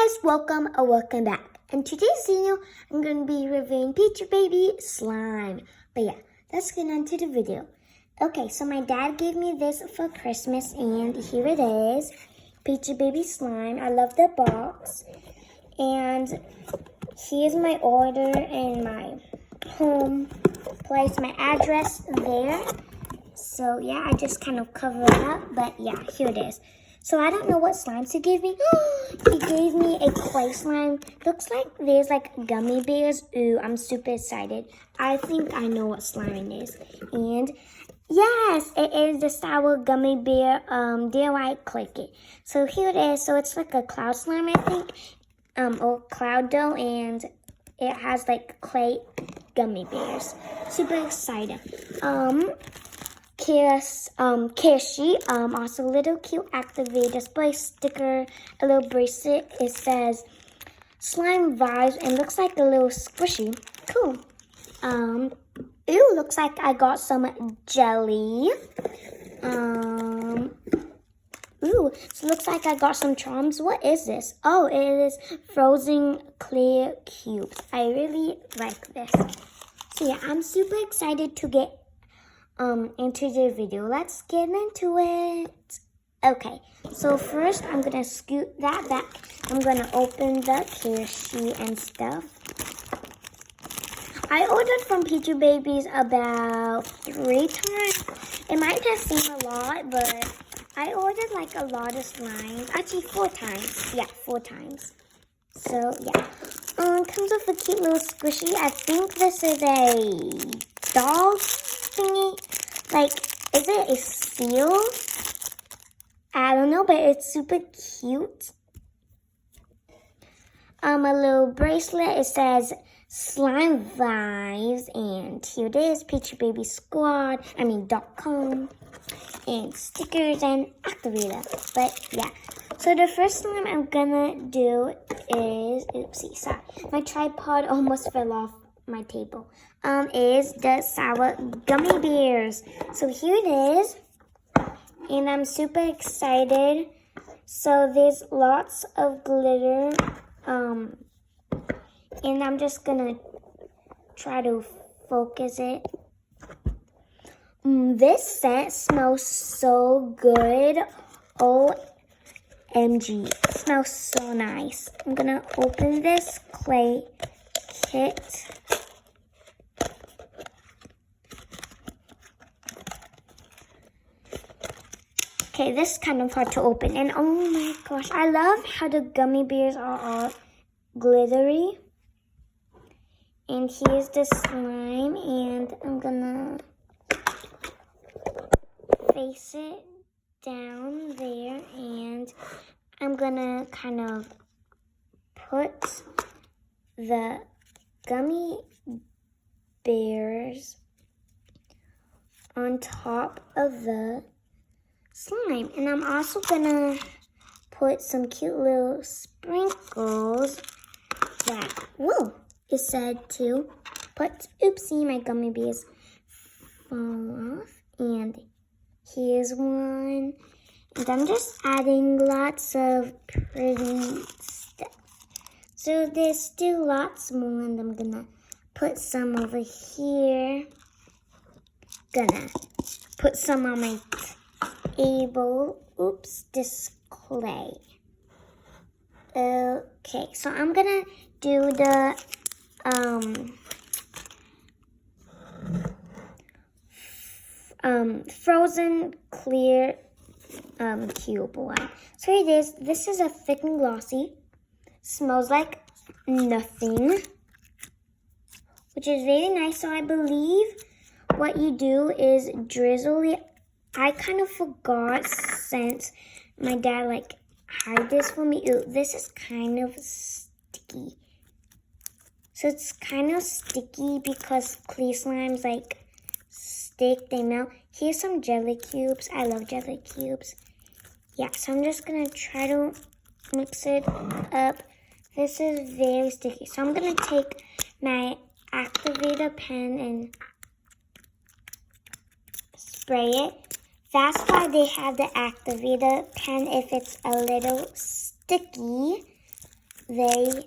guys, welcome or welcome back. In today's video, I'm going to be reviewing Peachy Baby slime. But yeah, let's get on to the video. Okay, so my dad gave me this for Christmas and here it is. Peachy Baby slime. I love the box. And here's my order and my home place, my address there. So yeah, I just kind of cover it up, but yeah, here it is. So I don't know what slimes he gave me. He gave me a clay slime. Looks like there's like gummy bears. Ooh, I'm super excited. I think I know what slime it is. And yes, it is the sour gummy bear. Dare I click it? So here it is. So it's like a cloud slime, I think. Or cloud dough, and it has like clay gummy bears. Super excited. Peachy, also a little cute activate display sticker, a little bracelet. It says slime vibes and looks like a little squishy. Cool. Ooh, looks like I got some jelly. Ooh, so looks like I got some charms. What is this? Oh, it is frozen clear cubes. I really like this. So yeah, I'm super excited to get into the video. Let's get into it. Okay, so first I'm gonna scoot that back. I'm gonna open the care sheet and stuff. I ordered from Peachy Babies about 3 times. It might have seemed a lot, but I ordered like a lot of slimes. Actually 4 times. Yeah, 4 times. So yeah. Comes with a cute little squishy. I think this is a dog thingy. Like, is it a seal? I don't know, but it's super cute. A little bracelet. It says slime vibes, and here it is, Peachy Baby Squad. .com, and stickers and activator. But yeah. So the first slime I'm gonna do is, oopsie, sorry, my tripod almost fell off my table. Is the sour gummy bears. So here it is, and I'm super excited. So there's lots of glitter, and I'm just gonna try to focus it. This scent smells so good. OMG, it smells so nice. I'm gonna open this clay kit. Okay, this is kind of hard to open. And oh my gosh, I love how the gummy bears are all glittery. And here's the slime, and I'm gonna face it down there, and I'm gonna kind of put the gummy bears on top of the slime. And I'm also gonna put some cute little sprinkles that, whoa, it said to put, oopsie, my gummy bears fall off. And here's one. And I'm just adding lots of pretty stuff. So there's still lots more, and I'm gonna put some over here. Gonna put some on my display. Okay, so I'm gonna do the frozen clear cube one. So it is. This is a thick and glossy. Smells like nothing, which is very nice. So I believe what you do is drizzle it. I kind of forgot since my dad like hid this for me. Ooh, this is kind of sticky. So it's kind of sticky because clay slimes like stick, they melt. Here's some jelly cubes. I love jelly cubes. Yeah, so I'm just gonna try to mix it up. This is very sticky. So I'm gonna take my activator pen and spray it. That's why they have the activator pen, if it's a little sticky. they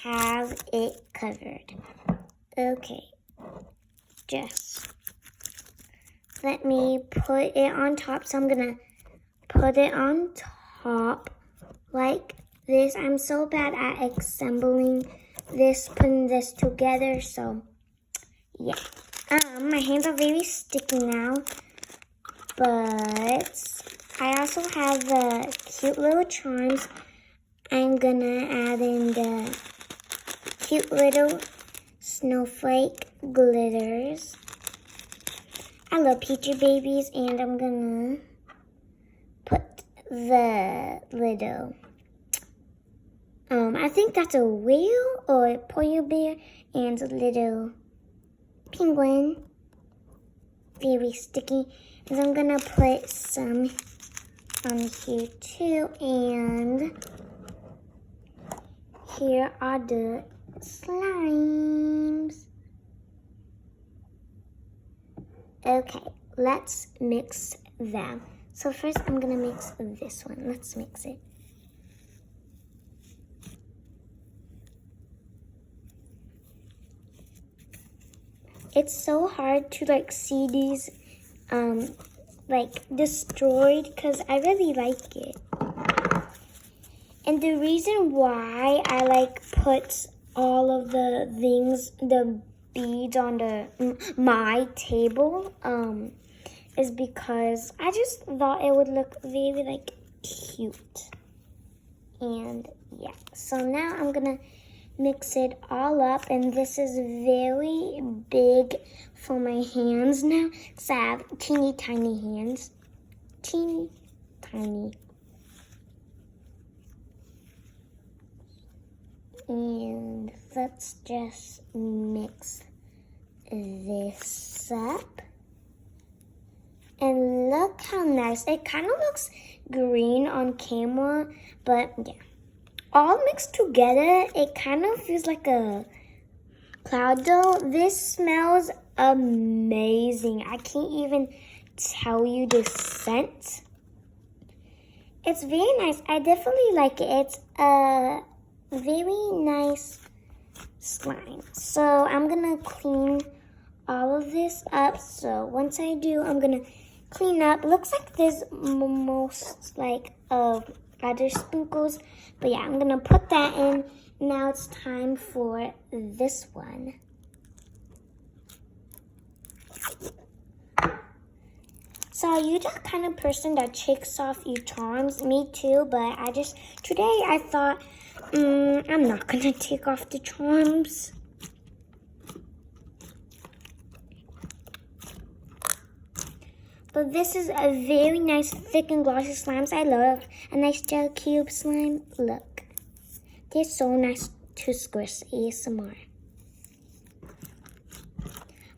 have it covered. Okay, just let me put it on top. So I'm gonna put it on top like this. I'm so bad at assembling this, putting this together, so yeah. My hands are very sticky now, but I also have the cute little charms. I'm gonna add in the cute little snowflake glitters. I love Peachy babies, and I'm gonna put the little, I think that's a whale or a polar bear and a little penguin. Very sticky. And I'm gonna put some on here too, and here are the slimes. Okay, let's mix them. So first I'm gonna mix this one. Let's mix it. It's so hard to like see these like destroyed because I really like it. And the reason why I like put all of the things, the beads on my table is because I just thought it would look very like cute. And yeah, so now I'm gonna mix it all up, and this is very big for my hands now because I have teeny tiny hands. Teeny tiny. And let's just mix this up. And look how nice. It kind of looks green on camera, but yeah. All mixed together, it kind of feels like a cloud dough. This smells amazing. I can't even tell you the scent. It's very nice. I definitely like it. It's a very nice slime. So I'm gonna clean all of this up. So once I do, I'm gonna clean up. Looks like there's most like other sprinkles, but yeah, I'm gonna put that in. Now it's time for this one. So are you the kind of person that takes off your charms? Me too, but today I thought, I'm not gonna take off the charms. But this is a very nice, thick and glossy slimes. I love a nice gel cube slime. Look, they're so nice to squish. ASMR.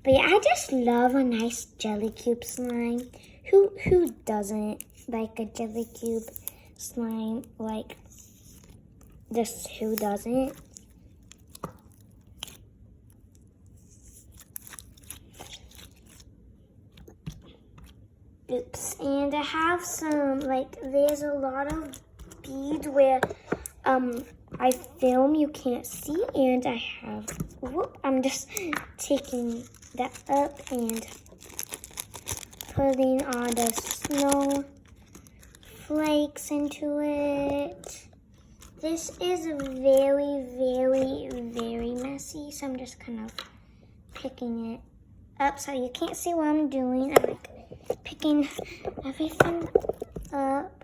But yeah, I just love a nice jelly cube slime. Who doesn't like a jelly cube slime? Like, just who doesn't? Oops, and I have some, like, there's a lot of beads where I film, you can't see, and I have, I'm just taking that up and putting all the snow flakes into it. This is very, very, very messy, so I'm just kind of picking it up so you can't see what I'm doing. I'm like picking everything up,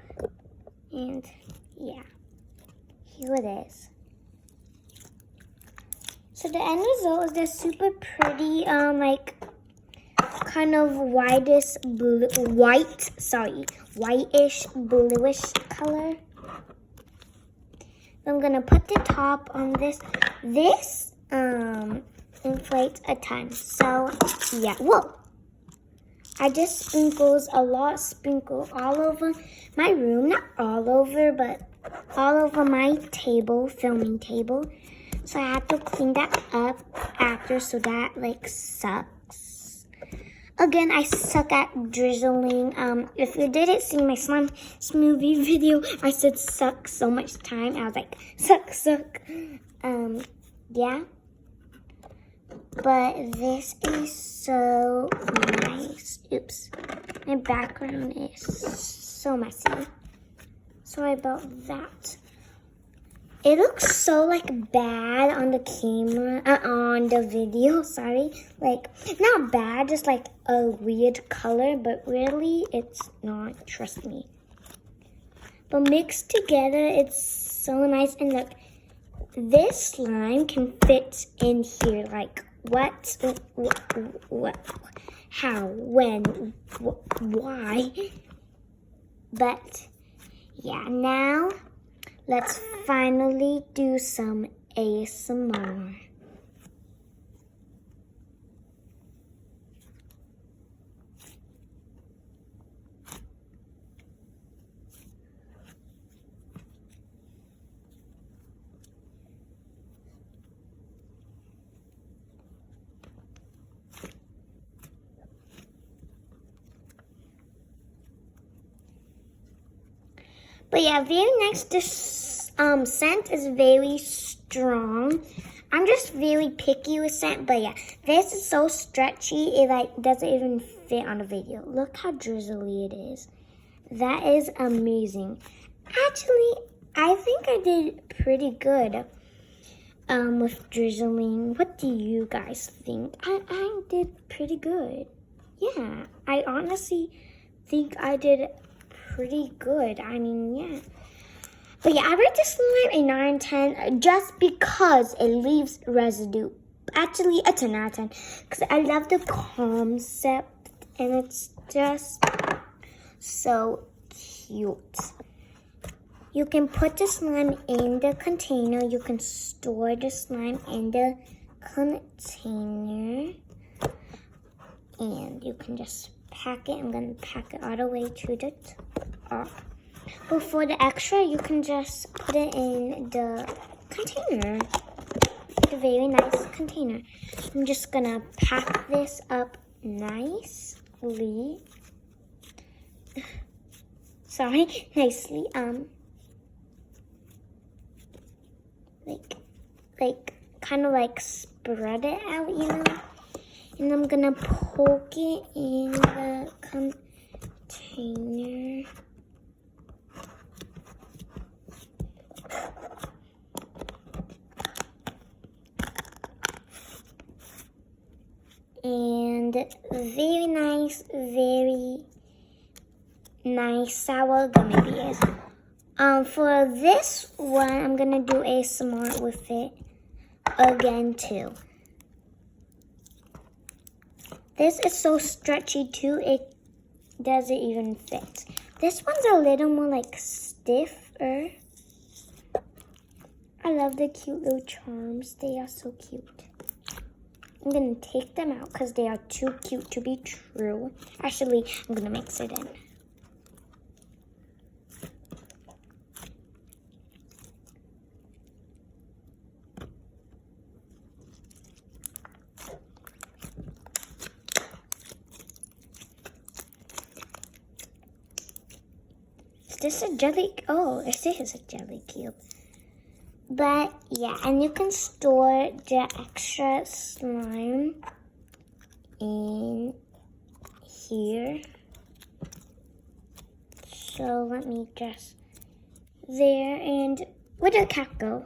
and yeah, here it is. So the end result is this super pretty, like kind of whitish bluish color. I'm gonna put the top on this. This inflates a ton. So yeah, whoa. I just sprinkle all over my room, not all over, but all over my table, filming table. So I have to clean that up after, so that like sucks. Again, I suck at drizzling. If you didn't see my slime smoothie video, I said suck so much time. I was like, suck. Yeah. But this is so nice. Oops. My background is so messy. Sorry about that. It looks so like bad on the camera, on the video, sorry. Like, not bad, just like a weird color, but really it's not, trust me. But mixed together, it's so nice. And look, this slime can fit in here. Like, what, how, when, why? But, yeah, now let's finally do some ASMR. But yeah, very nice. This scent is very strong. I'm just very picky with scent, but yeah, this is so stretchy, it like doesn't even fit on the video. Look how drizzly it is. That is amazing. Actually, I think I did pretty good with drizzling. What do you guys think? I did pretty good. Yeah, I honestly think I did pretty good. I mean, yeah. But yeah, I rate this slime a 9/10 just because it leaves residue. Actually, a 10/10 because I love the concept and it's just so cute. You can put the slime in the container. You can store the slime in the container. And you can just pack it. I'm going to pack it all the way to the top. But for the extra, you can just put it in the container. The very nice container. I'm just going to pack this up nicely. Sorry, nicely. Like kind of like spread it out, you know? And I'm gonna poke it in the container. And very nice sour gummy bears. For this one, I'm gonna do ASMR with it again too. This is so stretchy too, it doesn't even fit. This one's a little more like stiffer. I love the cute little charms, they are so cute. I'm gonna take them out because they are too cute to be true. Actually, I'm gonna mix it in. Is this a jelly? Oh, this is a jelly cube. But yeah, and you can store the extra slime in here. So let me just there. And where did the cat go?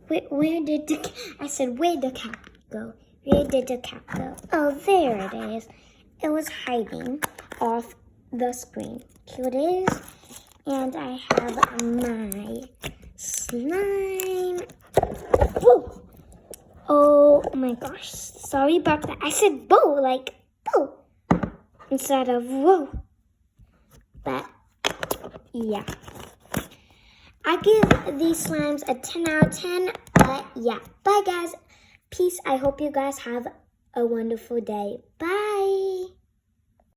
Where did the I said where did the cat go? Where did the cat go? Oh, there it is. It was hiding off the screen. Here it is. And I have my slime. Whoa! Oh my gosh. Sorry about that. I said bow, like bow, instead of whoa. But yeah. I give these slimes a 10 out of 10. But yeah. Bye guys. Peace. I hope you guys have a wonderful day. Bye.